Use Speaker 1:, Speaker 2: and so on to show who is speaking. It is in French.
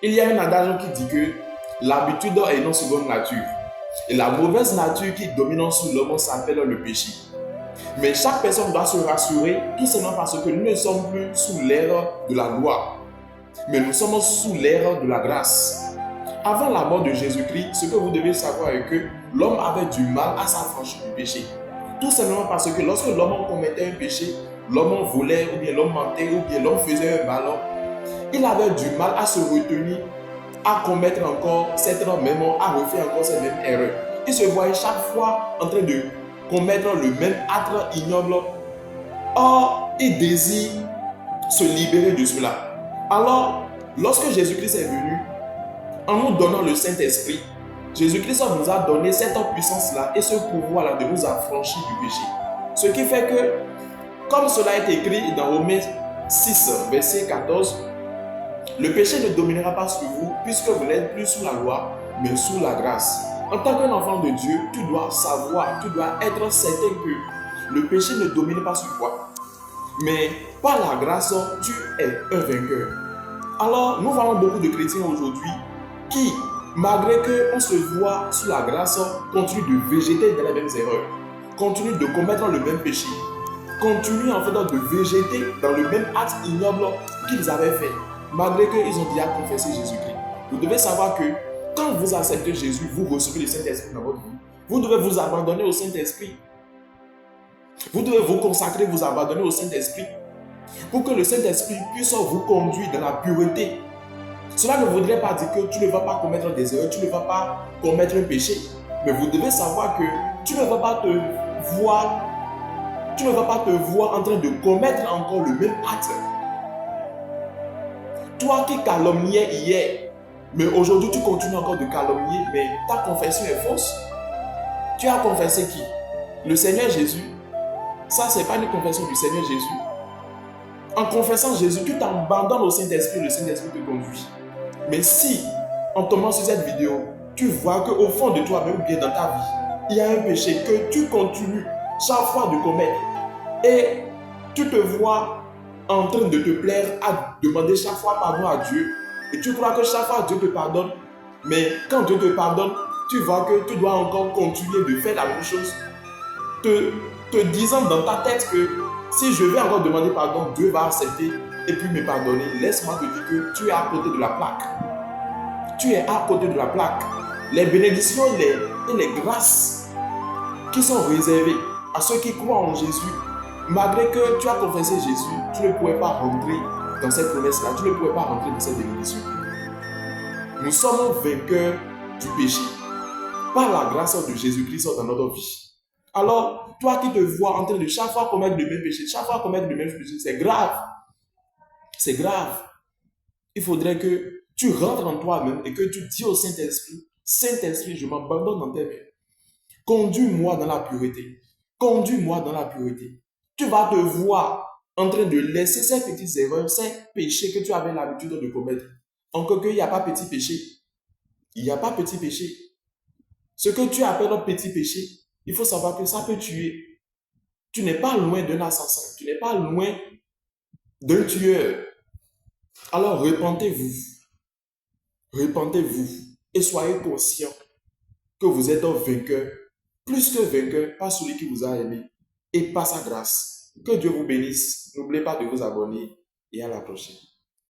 Speaker 1: Il y a un adage qui dit que l'habitude est une seconde nature. Et la mauvaise nature qui domine sur l'homme s'appelle le péché. Mais chaque personne doit se rassurer tout simplement parce que nous ne sommes plus sous l'ère de la loi, mais nous sommes sous l'ère de la grâce. Avant la mort de Jésus-Christ, ce que vous devez savoir est que l'homme avait du mal à s'affranchir du péché. Tout simplement parce que lorsque l'homme commettait un péché, l'homme volait, ou bien l'homme mentait, ou bien l'homme faisait un mal, il avait du mal à se retenir, à commettre encore cette même, à refaire encore cette même erreur. Il se voyait chaque fois en train de commettre le même acte ignoble. Or, il désire se libérer de cela. Alors, lorsque Jésus-Christ est venu, en nous donnant le Saint-Esprit, Jésus-Christ nous a donné cette puissance-là et ce pouvoir-là de nous affranchir du péché. Ce qui fait que, comme cela est écrit dans Romains 6, verset 14, le péché ne dominera pas sur vous puisque vous n'êtes plus sous la loi, mais sous la grâce. En tant qu'un enfant de Dieu, tu dois savoir, tu dois être certain que le péché ne domine pas sur toi. Mais par la grâce, tu es un vainqueur. Alors, nous voyons beaucoup de chrétiens aujourd'hui qui, malgré qu'on se voit sous la grâce, continuent de végéter dans les mêmes erreurs, continuent de commettre le même péché, continuent en fait de végéter dans le même acte ignoble qu'ils avaient fait, malgré qu'ils ont déjà confessé Jésus-Christ. Vous devez savoir que quand vous acceptez Jésus, vous recevez le Saint-Esprit dans votre vie. Vous devez vous abandonner au Saint-Esprit. Vous devez vous consacrer, vous abandonner au Saint-Esprit pour que le Saint-Esprit puisse vous conduire dans la pureté. Cela ne voudrait pas dire que tu ne vas pas commettre des erreurs, tu ne vas pas commettre un péché. Mais vous devez savoir que tu ne vas pas te voir en train de commettre encore le même acte. Toi qui calomniais hier, mais aujourd'hui tu continues encore de calomnier, mais ta confession est fausse. Tu as confessé qui? Le Seigneur Jésus. Ça, ce n'est pas une confession du Seigneur Jésus. En confessant Jésus, tu t'abandonnes au Saint-Esprit, le Saint-Esprit te conduit. Mais si, en tombant sur cette vidéo, tu vois qu'au fond de toi-même ou bien dans ta vie, il y a un péché que tu continues chaque fois de commettre et tu te vois en train de te plaire à demander chaque fois pardon à Dieu et tu crois que chaque fois Dieu te pardonne, mais quand Dieu te pardonne, tu vois que tu dois encore continuer de faire la même chose, te disant dans ta tête que si je vais encore demander pardon, Dieu va accepter et puis me pardonner. Laisse-moi te dire que tu es à côté de la plaque. Tu es à côté de la plaque. Les bénédictions et les grâces qui sont réservées à ceux qui croient en Jésus, malgré que tu as confessé Jésus, tu ne pourrais pas rentrer dans cette promesse-là, tu ne pourrais pas rentrer dans cette bénédiction. Nous sommes vainqueurs du péché par la grâce de Jésus-Christ dans notre vie. Alors, toi qui te vois en train de chaque fois commettre le même péché, chaque fois commettre le même péché, c'est grave. C'est grave. Il faudrait que tu rentres en toi-même et que tu dis au Saint-Esprit, Saint-Esprit, je m'abandonne dans tes mains. Conduis-moi dans la pureté. Conduis-moi dans la pureté. Tu vas te voir en train de laisser ces petites erreurs, ces péchés que tu avais l'habitude de commettre. Encore qu'il n'y a pas petit péché. Il n'y a pas petit péché. Ce que tu appelles un petit péché, il faut savoir que ça peut tuer. Tu n'es pas loin d'un assassin. Tu n'es pas loin d'un tueur. Alors repentez-vous. Repentez-vous. Et soyez conscients que vous êtes un vainqueur. Plus que vainqueur, par celui qui vous a aimé. Et par sa grâce. Que Dieu vous bénisse. N'oubliez pas de vous abonner. Et à la prochaine.